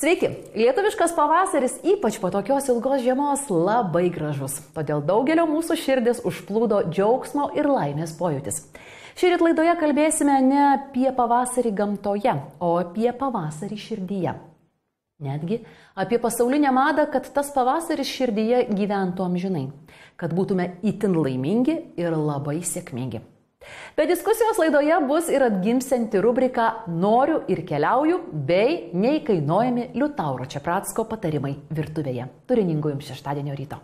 Sveiki! Lietuviškas pavasaris, ypač po tokios ilgos žiemos, labai gražus. Todėl daugelio mūsų širdis užplūdo džiaugsmo ir laimės pojūtis. Šįryt laidoje kalbėsime ne apie pavasarį gamtoje, o apie pavasarį širdyje. Netgi apie pasaulinę madą, kad tas pavasaris širdyje gyventų amžinai. Kad būtume itin laimingi ir labai sėkmingi. Be diskusijos laidoje bus ir atgimsianti rubrika Noriu ir keliauju bei neįkainojami Liutauro Čepratsko patarimai virtuvėje. Turiningų jums šeštadienio ryto.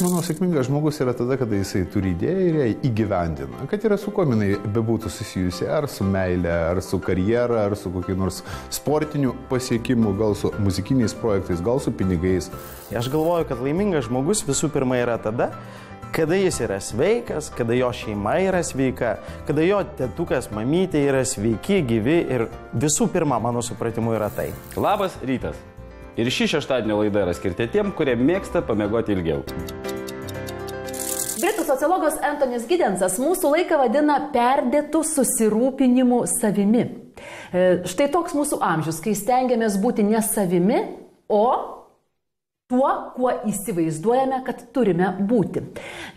Manau, sėkmingas žmogus yra tada, kada jisai turi idėją ir ją įgyvendina. Kad yra su kuo jinai bebūtų susijusi, ar su meile, ar su karjera, ar su kokiu nors sportiniu pasiekimu, gal su muzikiniais projektais, gal su pinigais. Aš galvoju, kad laimingas žmogus visų pirma yra tada, kada jis yra sveikas, kada jo šeima yra sveika, kada jo tėtukas, mamytė yra sveiki, gyvi ir visų pirma, mano supratimu, yra tai. Labas rytas. Ir šį šeštadienio laidą yra skirti tiem, kurie mėgsta pamiegoti ilgiau. Britų sociologas Antonis Giddensas mūsų laiką vadina perdėtų susirūpinimu savimi. Štai toks mūsų amžius, kai stengiamės būti ne savimi, o tuo, kuo įsivaizduojame, kad turime būti.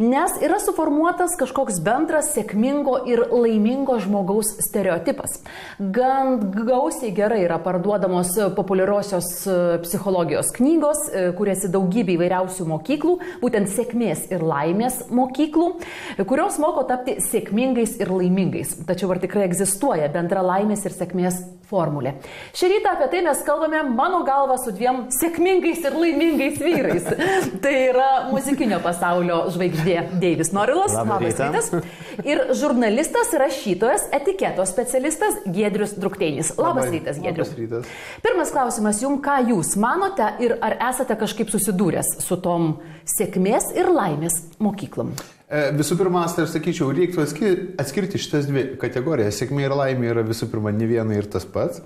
Nes yra suformuotas kažkoks bendras sėkmingo ir laimingo žmogaus stereotipas. Gan gausiai gerai yra parduodamos populiariosios psichologijos knygos, kuriasi daugybė įvairiausių mokyklų, būtent sėkmės ir laimės mokyklų, kurios moko tapti sėkmingais ir laimingais. Tačiau ar tikrai egzistuoja bendra laimės ir sėkmės formulė? Šį rytą apie tai mes kalbame, mano galva, su dviem sėkmingais ir laimingais vyrais. Tai yra muzikinio pasaulio žvaigždė Deivis Norilas, labas rytas, ir žurnalistas, rašytojas, etiketo specialistas Giedrius Drukteinis. Labas rytas, Giedrius. Labas rytas. Pirmas klausimas jums, ką jūs manote ir ar esate kažkaip susidūręs su tom sėkmės ir laimės mokyklom? Visų pirma, aš sakyčiau, reiktų atskirti šitas dvi kategorijas. Sėkmė ir laimė yra visų pirma ne viena ir tas pats.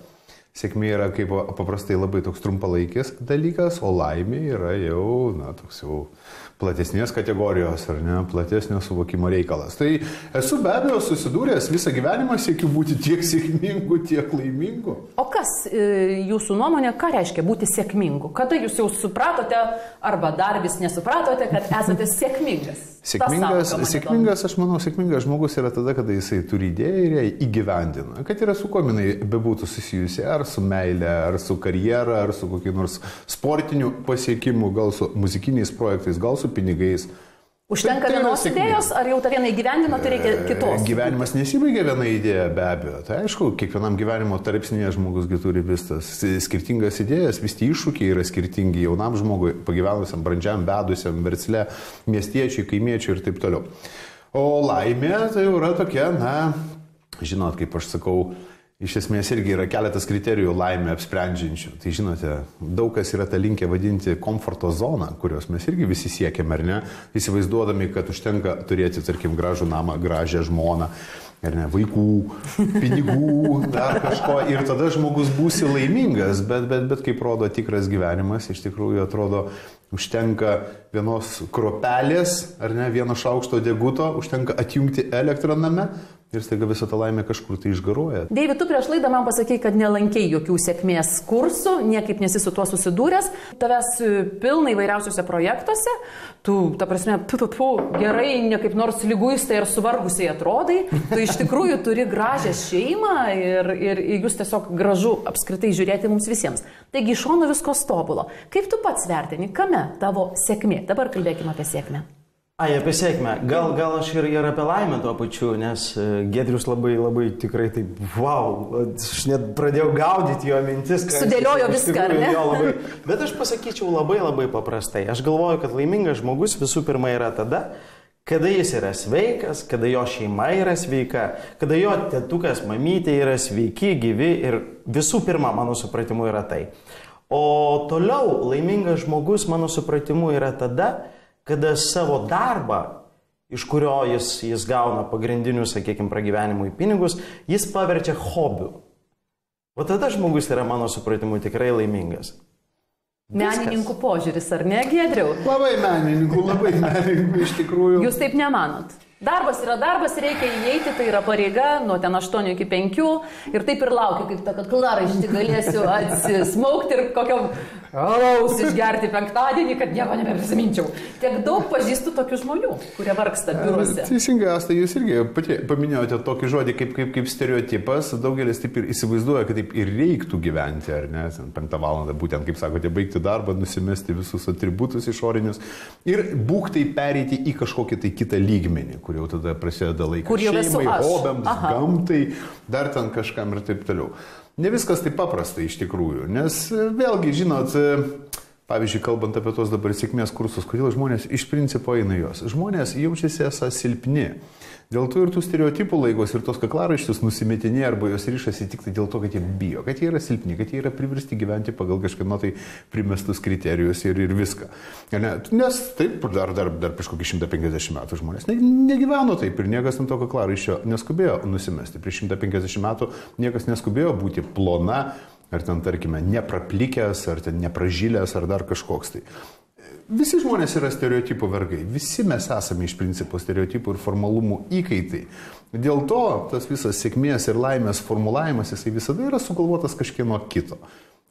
Sėkmė yra kaip paprastai labai toks trumpalaikis dalykas, o laimė yra jau, toks jau platesnės kategorijos, ar ne, platesnio suvokimo reikalas. Tai esu be abejo susidūręs visą gyvenimą, siekiu būti tiek sėkmingu, tiek laimingu. O kas jūsų nuomonė, ką reiškia būti sėkmingu? Kada jūs jau supratote, arba dar vis nesupratote, kad esate sėkmingas? Sėkmingas, aš manau, sėkmingas žmogus yra tada, kada jisai turi idėją ir ją įgyvendina. Kad yra su kuo jinai bebūtų susijusi, ar su meile, ar su karjera, ar su kokiu nors sportiniu pasiekimu, gal su muzikiniais projektais, gal su pinigais. Užtenka vienos idėjos, ar jau tą vieną įgyvendino, tai reikia kitos? Gyvenimas nesibaigia viena idėja, be abejo. Tai aišku, kiekvienam gyvenimo tarpsnyje žmogus turi vis tas skirtingas idėjas, vis tie iššūkiai yra skirtingi jaunam žmogui, pagyvenusiam, brandžiam, vedusiam, versle, miestiečiui, kaimiečiui ir taip toliau. O laimė tai yra tokia, žinot, kaip aš sakau, iš esmės irgi yra keletas kriterijų laimę apsprendžiančių. Tai žinote, daug kas yra tą linkę vadinti komforto zoną, kurios mes irgi visi siekiame, ar ne? Įsivaizduodami, kad užtenka turėti, tarkim, gražų namą, gražią žmoną, ar ne, vaikų, pinigų, dar kažko. Ir tada žmogus būsi laimingas, bet kaip rodo tikras gyvenimas, iš tikrųjų atrodo, užtenka vienos kruopelės, ar ne, vieno šaukšto deguto, užtenka atjungti elektrą name. Ir staiga visą tą laimę kažkur tai išgaruoja. Deivi, tu prieš laidą man pasakei, kad nelankei jokių sėkmės kursų, niekaip nesi su tuo susidūręs, tavęs pilna įvairiausiuose projektuose, tu, ta prasme, gerai, ne kaip nors liguistai ir suvargusiai atrodai, tu iš tikrųjų turi gražią šeimą ir jūs tiesiog gražu apskritai žiūrėti mums visiems. Taigi iš šono visko tobulo. Kaip tu pats vertini, kame tavo sėkmė? Dabar kalbėkime apie sėkmę. Apie sėkmę. Gal aš ir apie laimę tuo pačiu, nes Giedrius labai tikrai taip, aš net pradėjau gaudyti jo mintis. Sudėliojo viską, ar ne? Bet aš pasakyčiau labai paprastai. Aš galvoju, kad laimingas žmogus visų pirma yra tada, kada jis yra sveikas, kada jo šeima yra sveika, kada jo tėtukas, mamytė yra sveiki, gyvi ir visų pirma, mano supratimu, yra tai. O toliau laimingas žmogus, mano supratimu, yra tada, kada savo darbą, iš kurio jis gauna pagrindinius, sakykime, pragyvenimui pinigus, jis paverčia hobiu. O tada žmogus yra, mano supratimu, tikrai laimingas. Menininkų požiūris, ar ne, Giedriau? Labai menininkų, iš tikrųjų. Jūs taip nemanot? Darbas yra darbas, reikia įeiti, tai yra pareiga, nuo ten 8 iki 5 ir taip ir laukiu, kaip tą kaklaraištį galėsiu atsismaukti ir kokio alaus išgerti penktadienį, kad nieko nebeprisiminčiau. Tiek daug pažįstu tokių žmonių, kurie vargsta biuruose. Teisingai, Asta, jūs irgi paminėjote tokį žodį kaip stereotipas, daugelis taip ir įsivaizduoja, kad taip ir reiktų gyventi, ar ne, 5 valandą, būtent, kaip sakote, baigti darbą, nusimesti visus atributus išorinius ir būktai pereiti į kažkokį tai kitą lygmenį, kur jau tada prasideda laikas šeimai, hobiams, gamtai, dar ten kažkam ir taip toliau. Ne viskas taip paprasta iš tikrųjų, nes vėlgi, žinot, pavyzdžiui, kalbant apie tos dabar sėkmės kursus, kodėl žmonės iš principo eina juos. Žmonės jaučiasi esą silpni. Dėl to ir tų stereotipų laikos ir tos kaklaraiščius nusimetinė arba jos ryšasi tik tai dėl to, kad jie bijo, kad jie yra silpni, kad jie yra priversti gyventi pagal kažkieno tai primestus kriterijus ir viską. Nes taip, dar prieš kokį 150 metų žmonės negyveno taip ir niekas ant to kaklaraiščio neskubėjo nusimesti. Prieš 150 metų niekas neskubėjo būti plona, ar ten, tarkime, nepraplikęs, ar ten nepražylęs, ar dar kažkoks tai. Visi žmonės yra stereotipų vergai. Visi mes esame iš principo stereotipų ir formalumų įkaitai. Dėl to tas visas sėkmės ir laimės formulavimas, jisai visada yra sugalvotas kažkieno kito.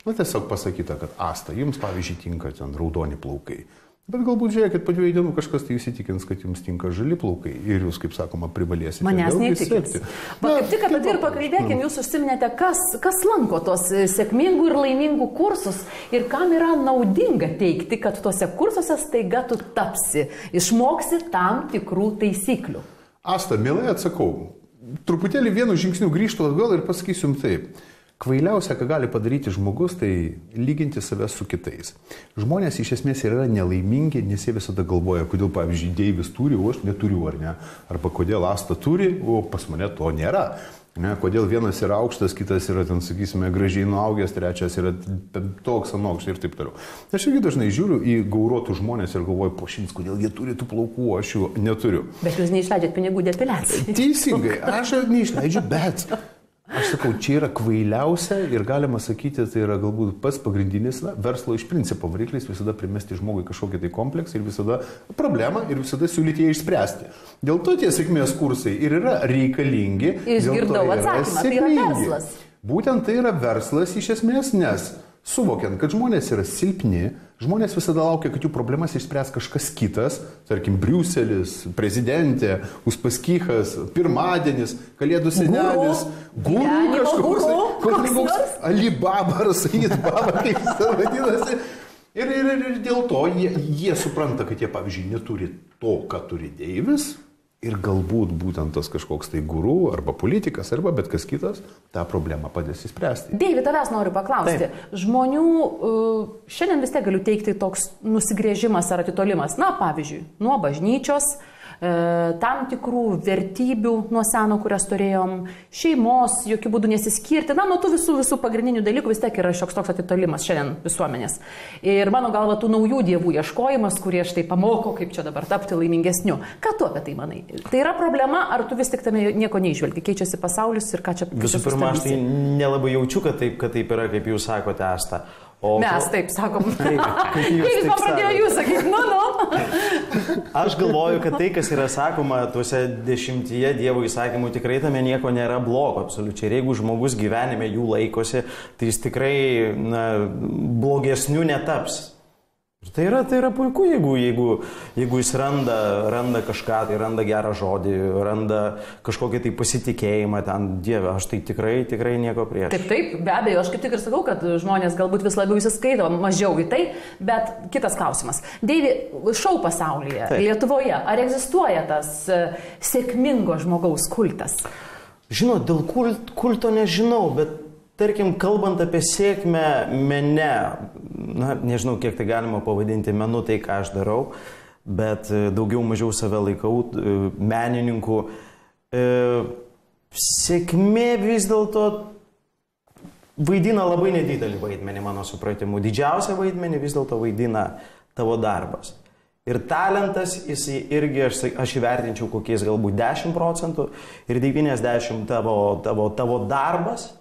Na, tiesiog pasakyta, kad Asta, jums pavyzdžiui tinka ten raudoni plaukai. Bet galbūt žiūrėkit, po 2 dienų kažkas tai įsitikins, kad jums tinka žali plaukai ir jūs, kaip sakoma, privalėsite. Manęs neįtikins. Kaip tik apie tai ir pakalbėkime, jūs užsiminėte, kas lanko tos sėkmingų ir laimingų kursus ir kam yra naudinga teikti, kad tuose kursuose staiga tu tapsi, išmoksi tam tikrų taisyklių. Asta, mielai atsakau, truputėlį vienu žingsniu grįžtu atgal ir pasakysiu jums taip. Kvailiausia, ką gali padaryti žmogus, tai lyginti save su kitais. Žmonės iš esmės yra nelaimingi, nes jie visada galvoja, kodėl, pavyzdžiui, Deivis turi, o aš neturiu, ar ne? Arba kodėl Asta turi, o pas mane to nėra. Ne? Kodėl vienas yra aukštas, kitas yra, ten, sakysime, gražiai nuaugęs, trečias yra toks anoks ir taip toliau. Aš irgi dažnai žiūriu į gauruotų žmonės ir galvoju, pošins, kodėl jie turi tų plaukų, aš jų neturiu. Bet jūs neišleidžiat pinigų depiliacijai. Teisingai, aš neišleidžiu, bet... Aš sakau, čia yra kvailiausia ir galima sakyti, tai yra galbūt pats pagrindinis verslo iš principo variklis visada primesti žmogui kažkokį tai kompleksą ir visada problemą ir visada siūlyti ją išspręsti. Dėl to tie sėkmės kursai ir yra reikalingi. Išgirdau atsakymą, tai yra verslas. Būtent tai yra verslas iš esmės, nes suvokiant, kad žmonės yra silpni, žmonės visada laukia, kad jų problemas išspręs kažkas kitas, tarkim, Briuselis, prezidentė, Uspaskichas, pirmadienis, Kalėdų senelis, guru kažkoks, Alibaba ar Said Baba, kaip jis vadinasi. Ir dėl to jie supranta, kad jie, pavyzdžiui, neturi to, ką turi Deivis. Ir galbūt būtent tas kažkoks tai guru, arba politikas, arba bet kas kitas, tą problemą padės įspręsti. Deivi, tavęs noriu paklausti. Taip. Žmonių šiandien vis tiek galiu teikti toks nusigrėžimas ar atitolimas. Na, pavyzdžiui, nuo bažnyčios, tam tikrų vertybių nuo seno, kurias turėjom, šeimos, jokių būdų nesiskirti. Na, nuo tų visų pagrindinių dalykų vis tiek yra šioks toks atitolimas šiandien visuomenės. Ir mano galva, tų naujų dievų ieškojimas, kurie štai pamoko, kaip čia dabar tapti laimingesniu. Ką tu apie tai manai? Tai yra problema, ar tu vis tik tame nieko neižvelgi? Keičiasi pasaulis ir ką čia... Visų pirma, aš tai nelabai jaučiu, kad taip yra, kaip jūs sakote, Asta. Mes taip sakom. Kaip jūs pradėjo jūs sakyti, Aš galvoju, kad tai, kas yra sakoma tuose 10 Dievo įsakymų, tikrai tame nieko nėra blogo, absoliučiai. Ir jeigu žmogus gyvenime jų laikosi, tai jis tikrai blogesniu netaps. Ir tai yra puiku, jeigu jis randa kažką, tai randa gerą žodį, randa kažkokį tai pasitikėjimą ten, Dieve, aš tai tikrai nieko prieš. Taip, be abejo, aš kaip tik ir sakau, kad žmonės galbūt vis labiau įsiskaito, mažiau į tai, bet kitas klausimas. Deivi, šou pasaulyje, taip. Lietuvoje, ar egzistuoja tas sėkmingo žmogaus kultas? Žinot, dėl kulto nežinau, bet tarkim, kalbant apie sėkmę mene, na, nežinau, kiek tai galima pavadinti menu, tai ką aš darau, bet daugiau mažiau save laikau menininku. Sėkmė vis dėlto vaidina labai nedidelį vaidmenį, mano supratimu. Didžiausią vaidmenį vis dėlto vaidina tavo darbas. Ir talentas, jisai irgi, aš įvertinčiau kokiais galbūt 10% ir 90% tavo darbas.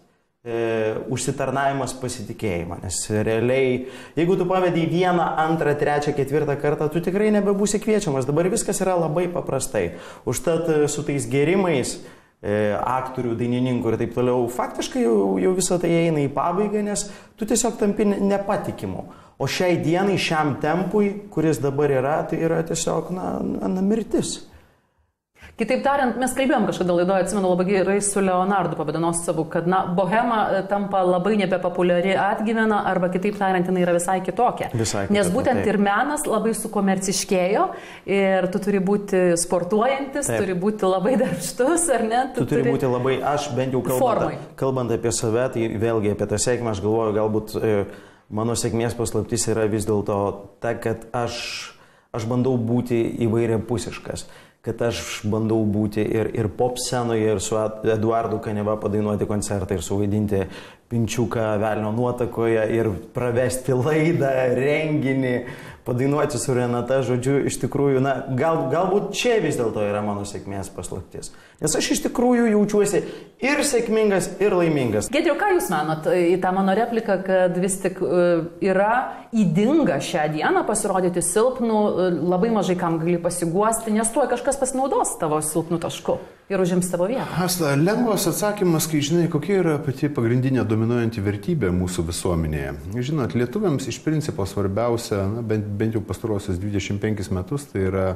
užsitarnavimas pasitikėjimą, nes realiai, jeigu tu pavedai 1, 2, 3, 4 kartą, tu tikrai nebebūsi kviečiamas. Dabar viskas yra labai paprastai. Užtat su tais gerimais aktorių, dainininkų ir taip toliau, faktiškai jau visą tai eina į pabaigą, nes tu tiesiog tampi nepatikimu. O šiai dienai, šiam tempui, kuris dabar yra, tai yra tiesiog, mirtis. Kitaip tariant, mes kalbėjom kažkada laidoje, atsimenu labai gerai su Leonardu Povedanosavu, kad bohema tampa labai nebepopuliari, atgyvena, arba kitaip tariant, jinai yra visai kitokia. Nes būtent ir menas labai sukomerciškėjo ir tu turi būti sportuojantis, turi būti labai darbštus, ar ne? Tu turi būti labai, aš bent jau kalbant apie save, tai vėlgi apie tą sėkmę, aš galvoju, galbūt mano sėkmės paslaptis yra vis dėlto ta, kad aš bandau būti įvairiapusiškas. Kad aš bandau būti ir pop scenoje, ir su Eduardu Kaniava padainuoti koncertą, ir suvaidinti Pinčiuką Velnio nuotakoje, ir pravesti laidą, renginį, padainuoti su Renata, žodžiu, iš tikrųjų, galbūt čia vis dėlto yra mano sėkmės paslaptis. Nes aš iš tikrųjų jaučiuosi ir sėkmingas, ir laimingas. Giedriau, ką Jūs manot į tą mano repliką, kad vis tik yra ydinga šią dieną pasirodyti silpnu, labai mažai kam gali pasiguosti, nes tuo kažkas pasinaudos tavo silpnu tašku ir užims tavo vietą? Asta, lengvas atsakymas, kai žinai, kokia yra pati pagrindinė dominuojanti vertybė mūsų visuomenėje. Žinot, lietuviams iš principo svarbiausia, bent jau pastarosius 25 metus, tai yra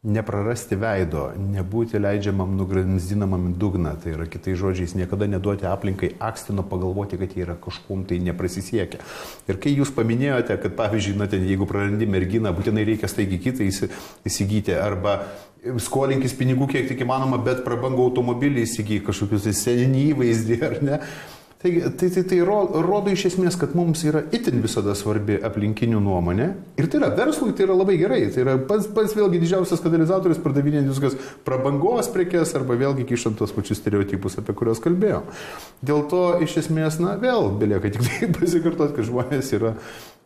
neprarasti veido, nebūti leidžiamam nugramzdinamam į dugną. Tai yra, kitais žodžiais, niekada neduoti aplinkai akstino pagalvoti, kad jie yra kažkuom tai neprasisiekia. Ir kai jūs paminėjote, kad pavyzdžiui, jeigu prarandi merginą, būtinai reikia staigiai kitą įsigyti, arba skolinkis pinigų kiek tik įmanoma, bet prabangų automobilį įsigyji, kažkokius seninį įvaizdį, ar ne? Tai rodo iš esmės, kad mums yra itin visada svarbi aplinkinių nuomonė. Ir tai yra verslui, tai yra labai gerai. Tai yra pats vėlgi didžiausias katalizatorius pardavinėjant viskas prabangos prekes arba vėlgi kišant tos pačius stereotipus, apie kuriuos kalbėjom. Dėl to iš esmės, vėl belieka tik tai pasikartoti, kad žmonės yra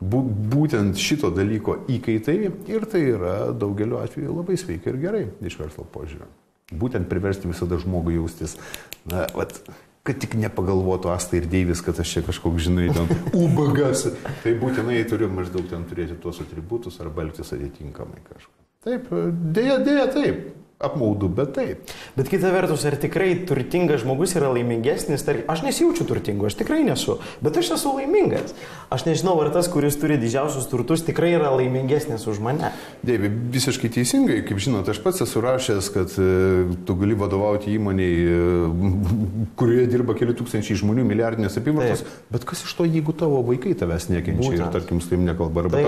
būtent šito dalyko įkaitai ir tai yra daugeliu atveju labai sveika ir gerai iš verslo požiūrio. Būtent priversti visada žmogų jaustis, kad tik nepagalvotų Asta ir Deivis, kad aš čia kažkoks, žinai, ten ubagas. Tai būtinai turiu maždaug ten turėti tuos atributus arba elgtis atitinkamai kažką. Taip, dėja taip. Apmaudu, bet taip. Bet kita vertus, ar tikrai turtingas žmogus yra laimingesnis? Aš nesijaučiu turtingu, aš tikrai nesu, bet aš esu laimingas. Aš nežinau, ar tas, kuris turi didžiausius turtus, tikrai yra laimingesnis už mane. Deivi, visiškai teisingai, kaip žinot, aš pats esu rašęs, kad tu gali vadovauti įmoniai, kurioje dirba keli tūkstančiai žmonių, milijardinės apyvartos, bet kas iš to, jeigu tavo vaikai tavęs nekenčia ir, tarkim, su tavim nekalba, arba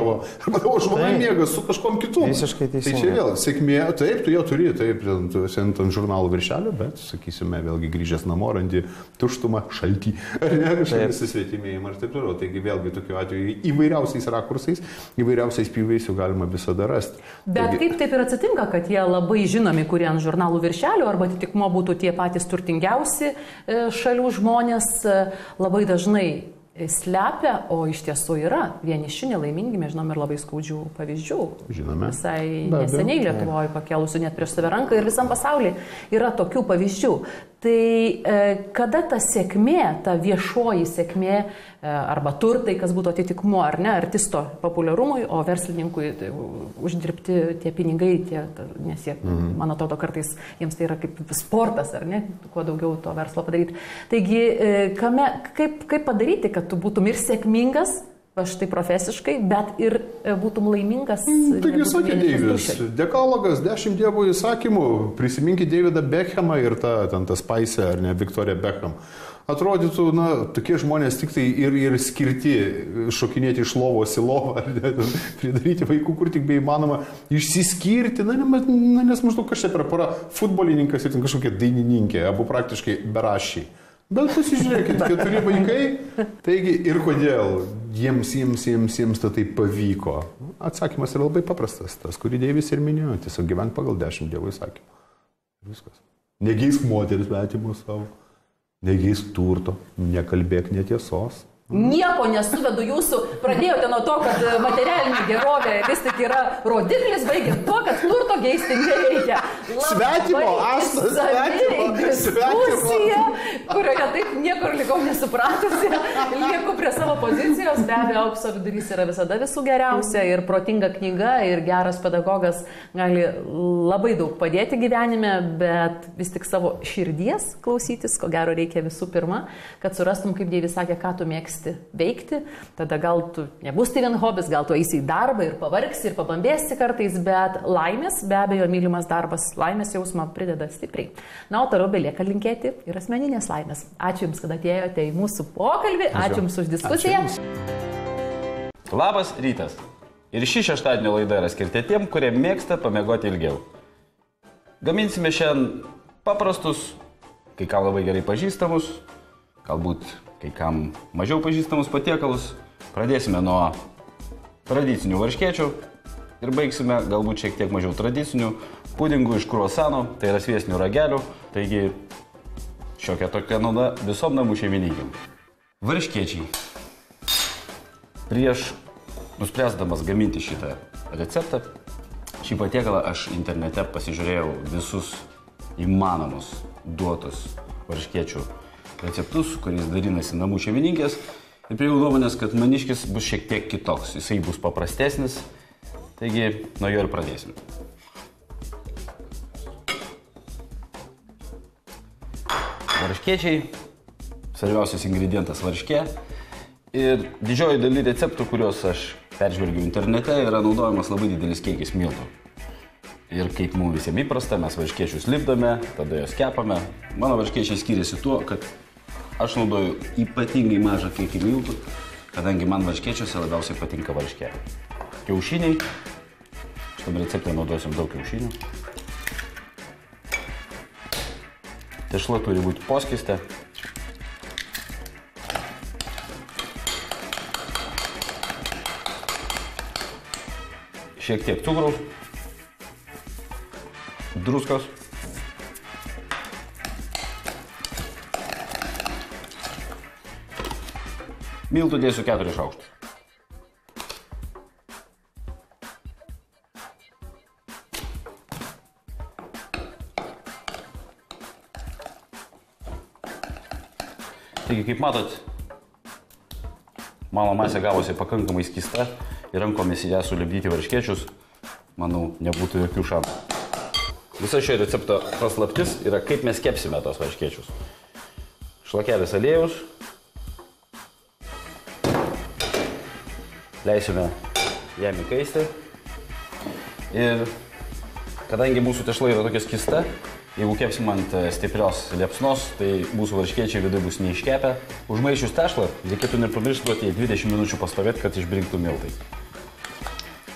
tavo žmona miega su kažkom kitu. Visiškai teisingai. Tai čia vėl, sėkmė, taip, tu ją turi. Taip, ant žurnalų viršelio, bet, sakysime, vėlgi grįžęs namo, randi tuštumą, šaltį, ar ne, kažkokį susvetimėjimą ir taip toliau. Taigi vėlgi tokiu atveju įvairiausiais rakursais, įvairiausiais pjūviais jų galima visada rasti. Bet kaip taip ir atsitinka, kad jie labai žinomi, kurie ant žurnalų viršelio, arba atitikmuo būtų tie patys turtingiausi šalių žmonės, labai dažnai slepia, o iš tiesų yra vieniši, nelaimingi, mes žinom ir labai skaudžių pavyzdžių. Žinome. Visai neseniai Lietuvoje pakelusių net prieš save ranką ir visam pasaulyje yra tokių pavyzdžių. Tai kada ta sėkmė, ta viešoji sėkmė arba turtai, kas būtų atitikmuo, ar ne, artisto populiarumui, o verslininkui uždirbti tie pinigai, nes jie, man atrodo, kartais jiems tai yra kaip sportas, ar ne, kuo daugiau to verslo padaryti. Taigi, kaip padaryti, kad tu būtum ir sėkmingas, štai profesiškai, bet ir būtum laimingas. Taigi sakė Deivis, dekalogas 10 Dievo įsakymų, prisiminkit Davidą Beckhamą ir tas Paisę, ar ne, Victoria Beckham. Atrodytų, tokie žmonės tik tai ir skirti šokinėti iš lovos į lovą, ar ne, pridaryti vaikų, kur tik beįmanoma, išsiskirti, nes maždaug kažkaip yra para futbolininkas ir kažkokia dainininkė, abu praktiškai beraščiai. Bet pasižiūrėkit, 4 vaikai, taigi ir kodėl jiems tai pavyko. Atsakymas yra labai paprastas, tas, kurį Deivis ir minėjo, tiesiog gyvenk pagal 10 Dievo įsakymų. Viskas. Negeisk moteris svetimų savo, negeisk turto, nekalbėk netiesos, Nieko nesuvedu jūsų, pradėjote nuo to, kad materialinė gerovė vis tik yra rodiklis, baigiant tuo, kad turto geisti nereikia. Svetimo, Asta, svetimo. Diskusija, kurioje taip niekur likau nesupratusi, lieku prie savo pozicijos, be abejo, Aukso vidurys yra visada visų geriausia ir protinga knyga ir geras pedagogas gali labai daug padėti gyvenime, bet vis tik savo širdies klausytis, ko gero reikia visų pirma, kad surastum, kaip Dievis sakė, ką tu mėgsti veikti, tada gal tu nebus tai vien hobis, gal tu eisi į darbą ir pavargsi ir pabambėsi kartais, bet laimės, be abejo, mylimas darbas, laimės jausmą prideda stipriai. Na, o toliau belieka linkėti ir asmeninės laimės. Ačiū Jums, kad atėjote į mūsų pokalbį, ačiū Jums už diskusiją. Labas rytas. Ir šį šeštadienio laidą yra skirti tiem, kurie mėgsta pamiegoti ilgiau. Gaminsime šiandien paprastus, kai kam labai gerai pažįstamus, galbūt kai kam mažiau pažįstamus patiekalus. Pradėsime nuo tradicinių varškėčių ir baigsime galbūt šiek tiek mažiau tradicinių pudingų iš kruasano, tai yra sviestinių ragelių, taigi šiokia tokia nauda visom namų šeimininkėm. Varškėčiai. Prieš nuspręsdamas gaminti šitą receptą, šį patiekalą aš internete pasižiūrėjau visus įmanomus duotus varškėčių receptus, kuriais dalinasi namų šeimininkės ir prie jų nuomonės, kad maniškis bus šiek tiek kitoks, jisai bus paprastesnis, taigi nuo jo ir pradėsim. Varškėčiai, svarbiausias ingredientas varškė ir didžioji daly receptų, kuriuos aš peržvelgiu internete, yra naudojamas labai didelis kiekis miltų. Ir kaip mums visiems įprasta, mes varškėčius lipdome, tada jos kepame. Mano varškėčiai skiriasi tuo, kad aš naudoju ypatingai mažą kiekį miltų, kadangi man varškėčiuose labiausiai patinka varškė. Kiaušiniai. Šitam receptui naudosim daug kiaušinių. Tešla turi būti poskystė. Šiek tiek cukraus. Druskos. Miltų dėsiu 4 šaukštus. Taigi, kaip matot, mano masė gavosi pakankamai skysta ir rankomis į ją sulipdyti varškėčius, manau, nebūtų jokių šansų. Visa šio recepto paslaptis yra, kaip mes kepsime tos varškėčius. Šlakelis aliejus. Leisime jam įkaisti. Ir kadangi mūsų tešla yra tokia skysta, jeigu kepsim ant stiprios liepsnos, tai mūsų varškėčiai viduje bus neiškepę. Užmaišius tešlą, reikėtų nepamiršti duoti 20 minučių pastovėti, kad išbrinktų miltai.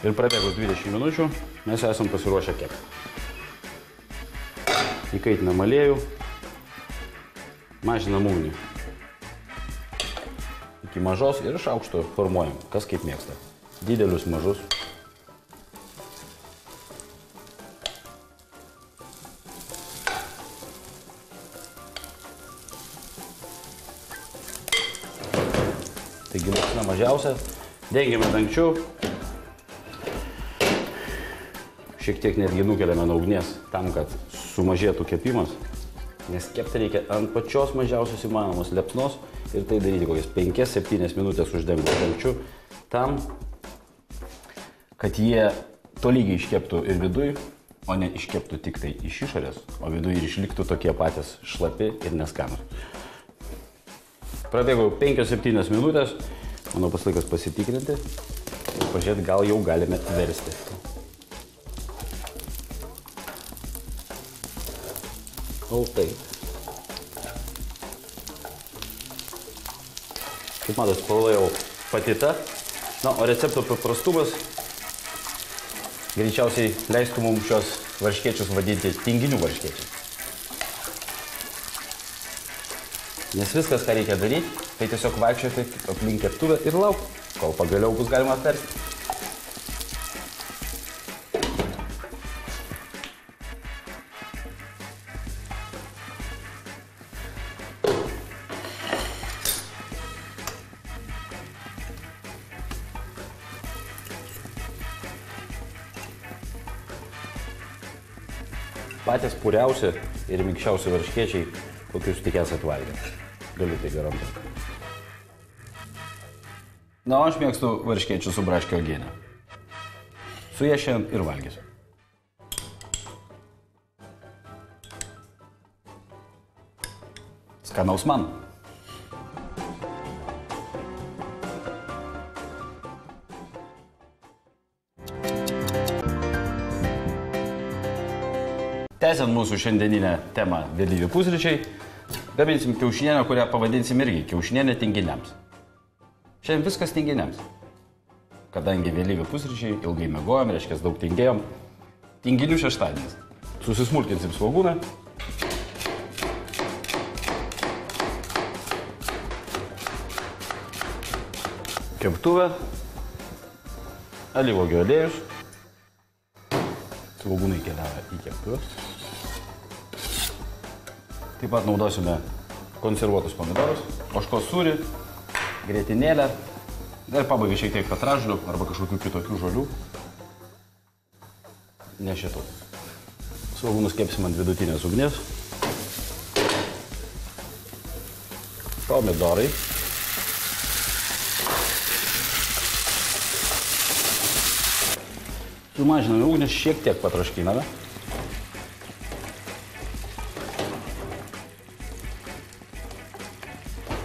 Ir prabėgus 20 minučių mes esam pasiruošę kepti. Įkaitinam aliejų, mažinam ugnį iki mažos ir iš aukšto formuojam, kas kaip mėgsta. Didelius, mažus. Taigi liepsna mažiausia, dengiame dangčiu, šiek tiek netgi nukeliame nuo ugnies tam, kad sumažėtų kepimas, nes kepti reikia ant pačios mažiausios įmanomos liepsnos ir tai daryti kokias 5-7 minutės uždengus dangčiu tam, kad jie tolygiai iškeptų ir viduj, o ne iškeptų tik tai iš išorės, o viduj ir išliktų tokie patys šlapi ir neskanūs. Prabėgau 5-7 minutės, manau pas laikas pasitikrinti ir pažiūrėti, gal jau galime versti. O taip. Kaip matot, spalva jau patita. Na, o recepto paprastumas greičiausiai leistų mums šios varškėčius vadinti tinginių varškėčiais. Nes viskas, ką reikia daryti, tai tiesiog vaikščioti aplink keptuvę ir laukti, kol pagaliau bus galima apversti. patys puriausi ir minkščiausi varškiečiai, kokius tik esat valgę. Galiu tai garantuoti. Na, aš mėgstu varškiečių su braškio uogiene. Su jie šiandien ir valgysiu. Skanaus man. Tęsiant mūsų šiandieninę temą vėlyvi pusryčiai, gaminsim kiaušinienę, kurią pavadinsim irgi kiaušinienė tinginiams. Šiandien viskas tinginiams. Kadangi vėlyvi pusryčiai, ilgai miegojom, reiškia daug tingėjom. Tinginių šeštadienis. Susismulkinsim svogūną. Keptuvę. Alyvuogių aliejus. Svogūnai keliauja į keptuvę. Taip pat naudosime konservuotus pomidorus, ožkos sūrį, grietinėlę, dar pabaigai šiek tiek petražolių arba kažkokių kitokių žolių. Ne šitų. Svogūnus kepsim ant vidutinės ugnies. Pomidorai. Sumažiname ugnį, šiek tiek patroškiname.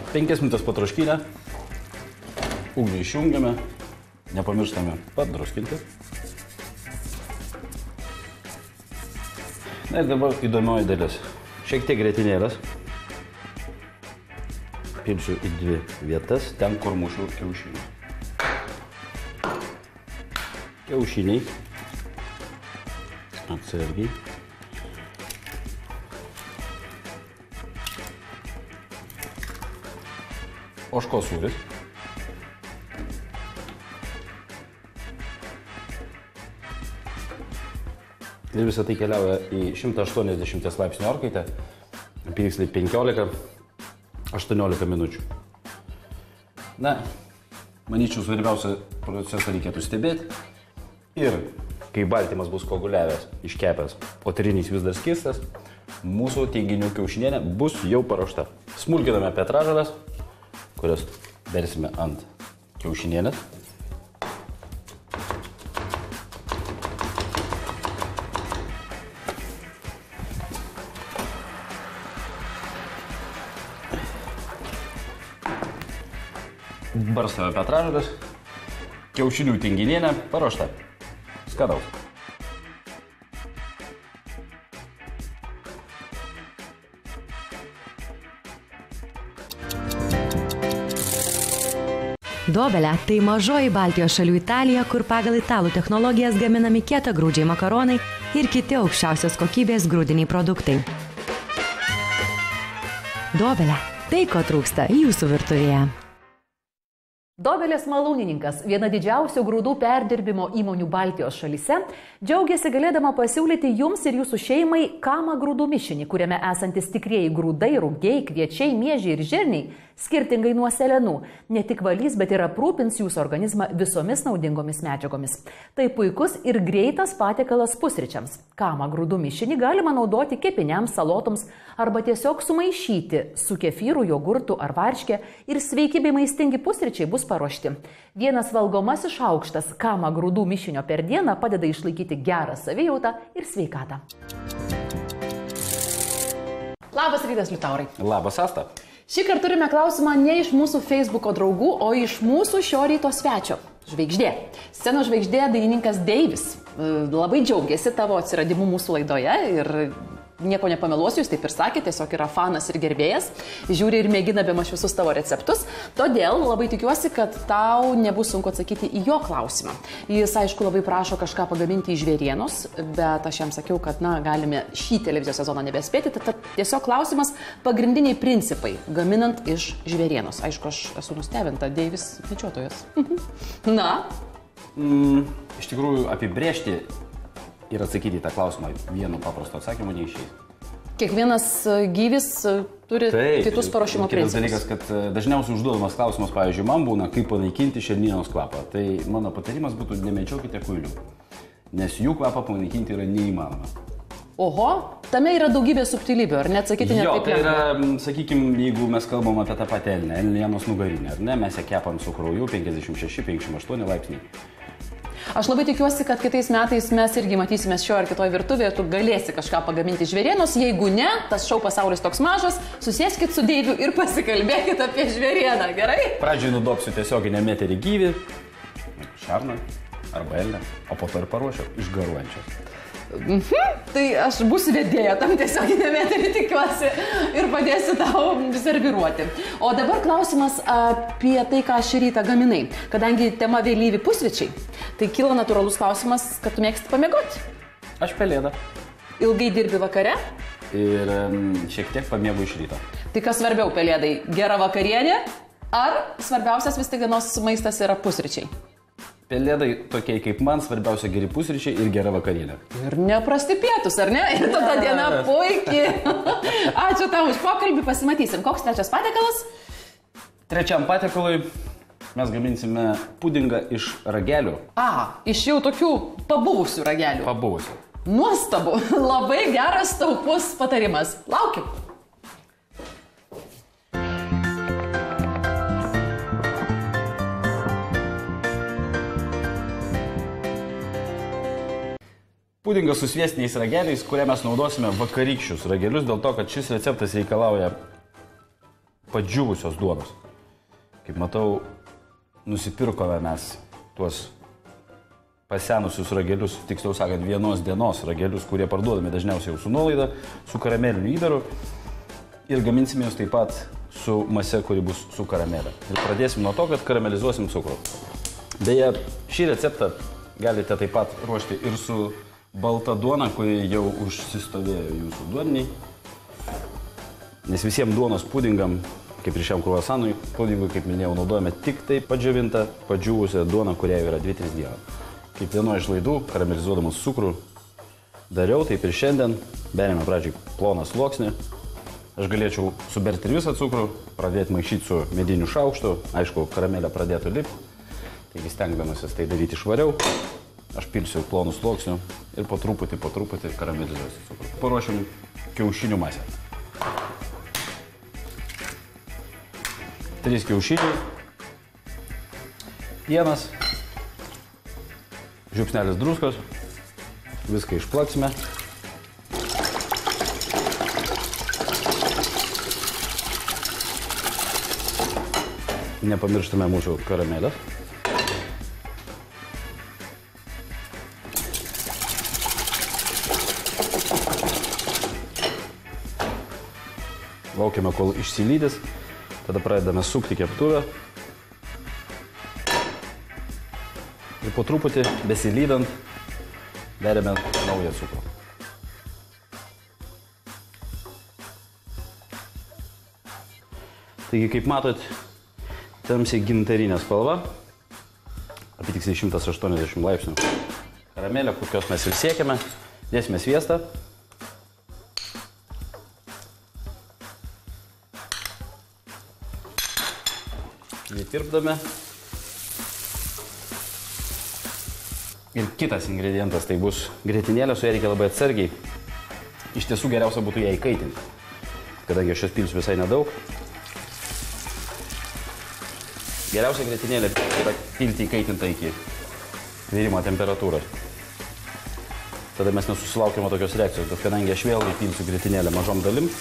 Penkias minutės patroškinę. Ugnį išjungiame. Nepamirštame padruskinti. Na ir dabar įdomioji dalis. Šiek tiek grietinėlės. Pilsiu į dvi vietas, ten kur mušiu kiaušinį. Kiaušiniai. Atsargiai. Ožkos sūris. Ir visą tai keliauja į 180 laipsnių orkaitę. Apytiksliai 15-18 minučių. Na, manyčiau, svarbiausią procesą reikėtų stebėti. Ir kai baltymas bus koaguliavęs, iškepęs, o trinys vis dar skystas, mūsų tinginių kiaušinienė bus jau paruošta. Smulkiname petražoles, kurias bersime ant kiaušinienės. Barstame petražoles, kiaušinių tinginienė paruošta. Skanaus. Dobelė – tai mažoji Baltijos šalių Italija, kur pagal italų technologijas gaminami kietagrūdžiai makaronai ir kiti aukščiausios kokybės grūdiniai produktai. Dobelė – tai, ko trūksta jūsų virtuvėje. Dobelės malūnininkas, viena didžiausių grūdų perdirbimo įmonių Baltijos šalyse, džiaugiasi galėdama pasiūlyti jums ir jūsų šeimai Kama grūdų mišinį, kuriame esantis tikrieji grūdai, rugiai, kviečiai, miežiai ir žirniai, skirtingai nuo selenų, ne tik valys, bet ir aprūpins jūsų organizmą visomis naudingomis medžiagomis. Tai puikus ir greitas patiekalas pusryčiams. Kama grūdų mišinį galima naudoti kepiniams, salotoms arba tiesiog sumaišyti su kefyru, jogurtu ar varške ir sveiki bei maistingi pusryčiai bus paruošti. Vienas valgomasis šaukštas Kama grūdų mišinio per dieną padeda išlaikyti gerą savijautą ir sveikatą. Labas rytas, Liutaurai. Labas, Asta. Šį kartą turime klausimą ne iš mūsų Facebooko draugų, o iš mūsų šio ryto svečio. Žvaigždė. Scenos žvaigždė dainininkas Deivis. Labai džiaugiasi tavo atsiradimu mūsų laidoje ir nieko nepameluosiu, jis taip ir sakė, tiesiog yra fanas ir gerbėjas, žiūri ir mėgina bemaž visus tavo receptus, todėl labai tikiuosi, kad tau nebus sunku atsakyti į jo klausimą. Jis, aišku, labai prašo kažką pagaminti iš žvėrienos, bet aš jam sakiau, kad galime šį televizijos sezoną nebespėti, tad tiesiog klausimas pagrindiniai principai, gaminant iš žvėrienos. Aišku, aš esu nustebinta, Deivis medžiotojas. Na? Iš tikrųjų, apibrėžti ir atsakyti į tą klausimą vienu paprastu atsakymu neišeis. Kiekvienas gyvis turi kitus paruošimo principus. Kitas dalykas, kad dažniausiai užduodamas klausimas, pavyzdžiui, man būna, kaip panaikinti šernienos kvapą. Tai mano patarimas būtų nemedžiokite kuilių, nes jų kvapą panaikinti yra neįmanoma. Oho, tame yra daugybė subtilybių, ar net sakyti ne taip? Tai yra, sakykime, jeigu mes kalbam apie tą patį elnienos nugarinę, ar ne, mes ją kepam su krauju 56-58 laipsniai. Aš labai tikiuosi, kad kitais metais mes irgi matysime šio ar kitoje virtuvėje, tu galėsi kažką pagaminti žvėrienos, jeigu ne, tas šou pasaulis toks mažas, susėskit su Deiviu ir pasikalbėkit apie žvėrieną, gerai? Pradžiai nudopsiu tiesioginę meterį gyvį, šarną arba elnę, o po to ir paruošiu išgaruojančios. Tai aš būsiu vedėja tam tiesioginėme etery, tikiuosi, ir padėsiu tau serviruoti. O dabar klausimas apie tai, ką šį rytą gaminai. Kadangi tema vėlyvi pusryčiai, tai kilo natūralus klausimas, kad tu mėgsti pamiegoti. Aš pelėda. Ilgai dirbi vakare? Ir šiek tiek pamiegu iš ryto. Tai kas svarbiau pelėdai, gera vakarienė ar svarbiausias vis tik dienos maistas yra pusryčiai? Pelėdai tokiai kaip man, svarbiausia geri pusryčiai ir gera vakarienė. Ir neprasti pietus, ar ne? Ir tada diena puikiai. Ačiū tau už pokalbį, pasimatysim. Koks trečias patiekalas? Trečiam patiekalui mes gaminsime pudingą iš ragelių. Iš jau tokių pabuvusių ragelių. Pabuvusių. Nuostabu. Labai geras taupus patarimas. Laukiu. Pudingas su sviestiniais rageliais, kurią mes naudosime vakarykščius ragelius, dėl to, kad šis receptas reikalauja padžiūvusios duonos. Kaip matau, nusipirkome mes tuos pasenusius ragelius, tiksliau sakant, vienos dienos ragelius, kurie parduodami dažniausiai jau su nuolaida, su karameliniu įdaru. Ir gaminsime jūs taip pat su mase, kuri bus su karamelė. Ir pradėsim nuo to, kad karamelizuosim cukrų. Beje, šį receptą galite taip pat ruošti ir su balta duona, kuri jau užsistovėjo jūsų duoniniai. Nes visiems duonos pudingam, kaip ir šiam kruasanui, pudingui, kaip minėjau, naudojame tik tai padžiovintą, padžiūvusią duoną, kurie yra 2-3 dieną. Kaip vienoje iš laidų, karamelizuodamas cukrų, dariau, taip ir šiandien, berėme pradžiai ploną sluoksnį. Aš galėčiau suberti ir visą cukrų, pradėti maišyti su mediniu šaukštu, aišku, karamelė pradėtų lipti, taigi stengdamasis tai daryti švariau. Aš pilsiu plonų sluoksnių ir po truputį karamelizuosiu cukrų. Paruošiam kiaušinių masę. 3 kiaušiniai, pienas, žiupsnelis druskos, viską išplaksime. Nepamirštame mūsų karamelės. Laukiame, kol išsilydys, tada pradedame sukti keptuvę ir po truputį besilydant berėme naują cukrų. Taigi, kaip matot, tamsiai gintarinė spalva, apie tiksliai 180 laipsnių karamelė, kokios mes ir siekiame, dėsime sviestą. Tirpdame. Ir kitas ingredientas tai bus grietinėlė, su ją reikia labai atsargiai. Iš tiesų geriausia būtų ją įkaitinti, kadangi aš jos pilsiu visai nedaug. Geriausia grietinėlė yra pilti įkaitintą iki virimo temperatūros. Tada mes nesusilaukiame tokios reakcijos, bet kadangi aš vėl įpilsiu grietinėlę mažom dalim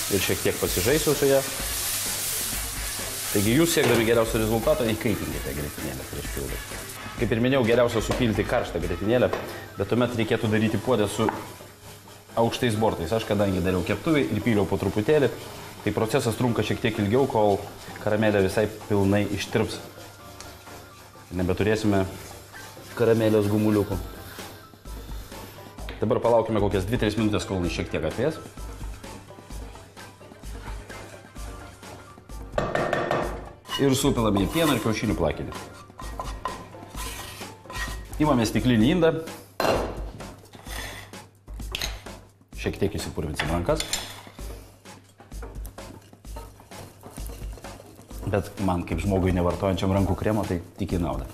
ir šiek tiek pasižaisiu su ją, taigi jūs siekdami geriausio rezultato įkaitinkite grietinėlę prieš pildant. Kaip ir minėjau, geriausia supilti karštą grietinėlę, bet tuomet reikėtų daryti puodę su aukštais bortais. Aš kadangi dariau keptuvį ir pyliau po truputėlį, tai procesas trunka šiek tiek ilgiau, kol karamelė visai pilnai ištirps. Nebeturėsime karamelės gumuliukų. Dabar palaukime kokias 2-3 minutės, kol jis šiek tiek atvės. Ir supilame į pieną ir kiaušinių plakinį. Imame stiklinį indą. Šiek tiek įsipurvinsim rankas. Bet man kaip žmogui nevartojančiam rankų kremo, tai tik į naudą.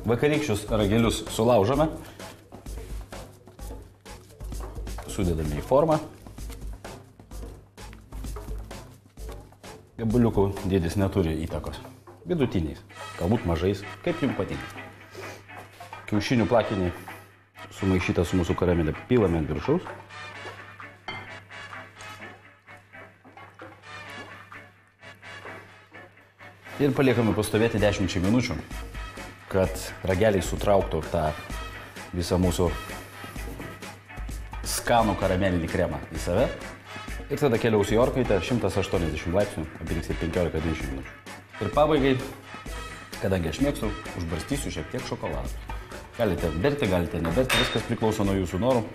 vakarykščius ragelius sulaužome, sudedame į formą. Gabaliukų dydis neturi įtakos. Vidutiniais, galbūt mažais, kaip jums patinka. Kiaušinių plakinį sumaišytą su mūsų karamelė pilame ant viršaus. Ir paliekame pastovėti 10 minučių, kad rageliai sutrauktų tą visą mūsų skanų karamelinį kremą į save. Ir tada keliaus į orkaitę 180 laipsnių, apytiksliai 15-20 minučių. Ir pabaigai, kadangi aš mėgstu, užbarstysiu šiek tiek šokoladą. Galite berti, galite neberti, viskas priklauso nuo jūsų norų.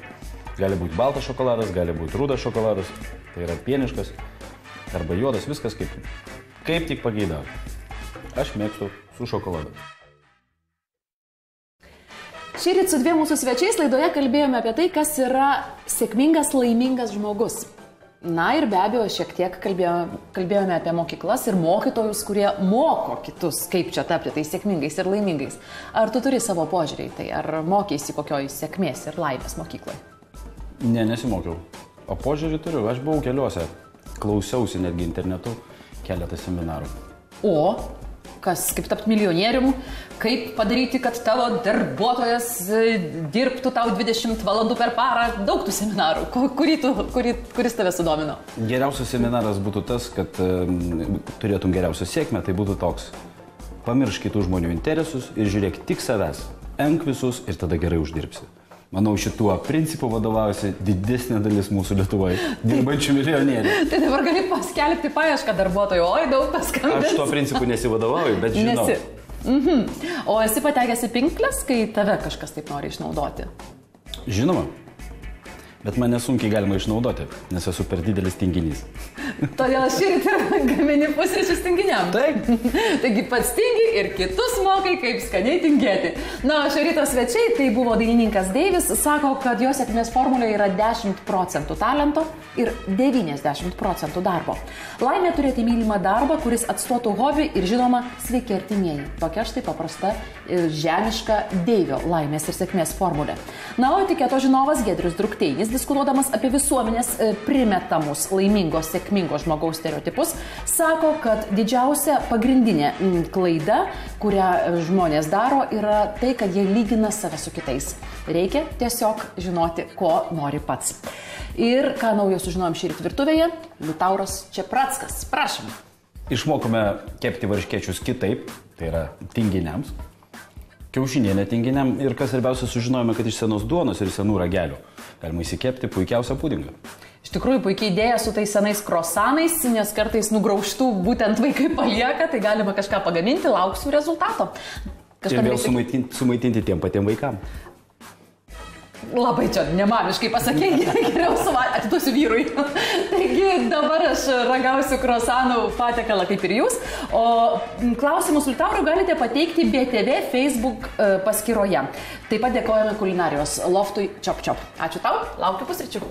Gali būti baltas šokoladas, gali būti rudas šokoladas, tai yra pieniškas arba juodas, viskas kaip tik pageidauju. Aš mėgstu su šokoladu. Šįryt su dviem mūsų svečiais laidoje kalbėjome apie tai, kas yra sėkmingas, laimingas žmogus. Na ir be abejo, šiek tiek kalbėjome apie mokyklas ir mokytojus, kurie moko kitus, kaip čia tapti tais sėkmingais ir laimingais. Ar tu turi savo požiūrį į tai, ar mokėsi kokioj sėkmės ir laimės mokykloje? Ne, nesimokiau. O požiūrį turiu, aš buvau keliuose, klausiausi netgi internetu keletą seminarų. O kas, kaip tapti milijonierium, kaip padaryti, kad tavo darbuotojas dirbtų tau 20 valandų per parą, daug tų seminarų. Kuris tave sudomino? Geriausias seminaras būtų tas, kad turėtum geriausią sėkmę, tai būtų toks. Pamiršk kitų žmonių interesus ir žiūrėk tik savęs, enk visus ir tada gerai uždirbsi. Manau, šituo principu vadovaujasi didesnė dalis mūsų Lietuvoje dirbančių milijonierių. Tai dabar gali paskelbti paiešką darbuotojų, oi daug paskambins. Aš tuo principu nesivadovauju, bet žinau. Nesi. O esi patekęs į pinkles, kai tave kažkas taip nori išnaudoti? Žinoma. Bet mane sunkiai galima išnaudoti, nes esu per didelis tinginys. Todėl šįryt gamini pusryčius tinginiam. Taip. Taigi pats tingi ir kitus mokai, kaip skaniai tingėti. Na, šio ryto svečiai, tai buvo dainininkas Deivis, sako, kad jo sėkmės formulė yra 10% talento ir 90% darbo. Laimė turėti mylimą darbą, kuris atstotų hobį ir žinoma sveiki artimieji. Tokia štai paprasta žemiška Deivio laimės ir sėkmės formulė. Na, o etiketo žinovas Giedrius Drukteinis, diskutuodamas apie visuomenės primetamus laimingos, sėkmingos žmogaus stereotipus, sako, kad didžiausia pagrindinė klaida, kurią žmonės daro, yra tai, kad jie lygina save su kitais. Reikia tiesiog žinoti, ko nori pats. Ir ką naujo sužinojom šįryt virtuvėje, Liutauras Čeprackas. Prašom. Išmokome kepti varškėčius kitaip, tai yra tinginiams. Kiaušinienė tinginiam ir kas svarbiausia, sužinojome, kad iš senos duonos ir senų ragelių galima įsikepti puikiausią pudingą. Iš tikrųjų, puikiai idėja su tais senais krosanais, nes kartais nugraužtų būtent vaikai palieka, tai galima kažką pagaminti, lauksiu rezultato. Ir vėl sumaitinti tiem patiem vaikam. Labai čia nemamiškai pasakė, geriau atiduosiu vyrui. Taigi dabar aš ragausiu krosanų patiekalą kaip ir jūs, o klausimus Liutaurui galite pateikti BTV Facebook paskyroje. Taip pat dėkojame kulinarijos loftui Čiop Čiop. Ačiū tau, laukiu pusryčių.